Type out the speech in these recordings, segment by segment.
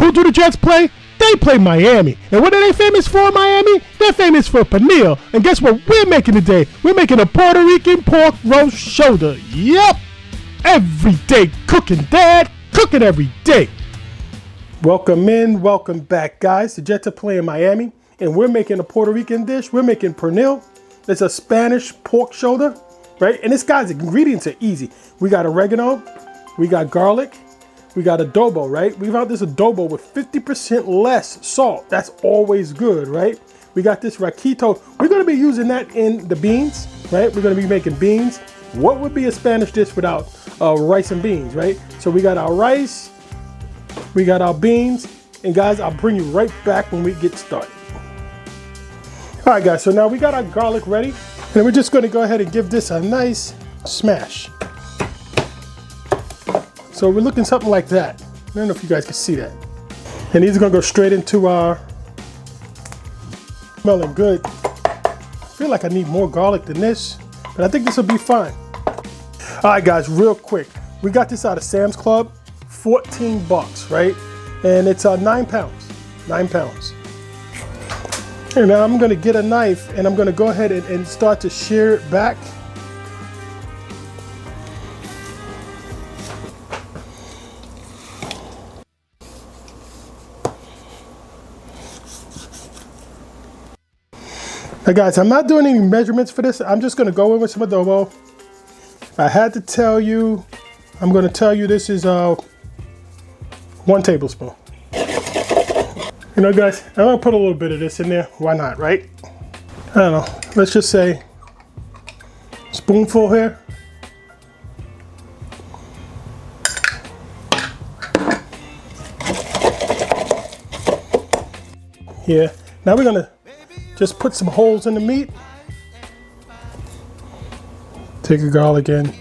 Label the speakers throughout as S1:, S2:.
S1: who do the Jets play? They play Miami. And what are they famous for in Miami? They're famous for Pernil. And guess what we're making today? We're making a Puerto Rican pork roast shoulder. Yep. Every day cooking, Dad. Cooking every day. Welcome in, welcome back, guys. The Jets are playing Miami, and we're making a Puerto Rican dish. We're making pernil. It's a Spanish pork shoulder, right? And this, guys, the ingredients are easy. We got oregano, we got garlic, we got adobo, right? We found this adobo with 50% less salt. That's always good, right? We got this recaito. We're gonna be using that in the beans, right? We're gonna be making beans. What would be a Spanish dish without rice and beans, right? So we got our rice, we got our beans, and guys, I'll bring you right back when we get started. All right, guys, so now we got our garlic ready, and we're just gonna go ahead and give this a nice smash. So we're looking something like that. I don't know if you guys can see that. And these are gonna go straight into our, smelling good. I feel like I need more garlic than this, but I think this will be fine. All right, guys, real quick. We got this out of Sam's Club, 14 bucks, right? And it's 9 pounds, 9 pounds. And now I'm gonna get a knife and I'm gonna go ahead and start to shear it back. Now, guys, I'm not doing any measurements for this. I'm just gonna go in with some adobo. I had to tell you, I'm gonna tell you this is 1 tablespoon. You know, guys, I'm gonna put a little bit of this in there. Why not, right? I don't know. Let's just say spoonful here. Yeah. Now we're gonna just put some holes in the meat. Take a garlic in.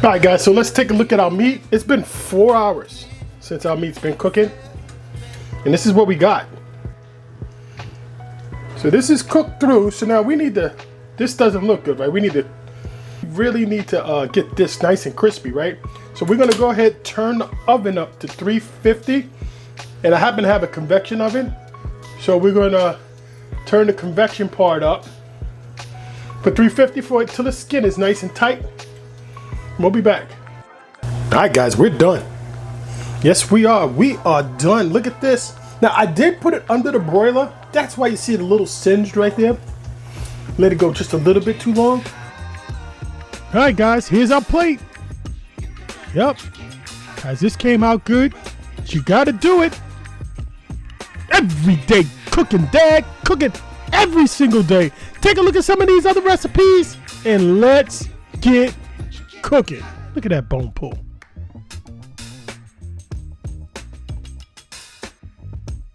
S1: All right, guys, so let's take a look at our meat. It's been 4 hours since our meat's been cooking, and this is what we got. So this is cooked through, so now we need to, this doesn't look good, right? We really need to get this nice and crispy, right? So we're gonna go ahead, turn the oven up to 350, and I happen to have a convection oven, so we're gonna turn the convection part up, put 350 for it till the skin is nice and tight. We'll be back. All right, guys, we're done. Yes, we are. We are done. Look at this. Now, I did put it under the broiler. That's why you see it a little singed right there. Let it go just a little bit too long. All right, guys, here's our plate. Yep. Guys, this came out good. You got to do it. Every day cooking, Dad. Cooking every single day. Take a look at some of these other recipes and let's get cooking. Look at that bone pull.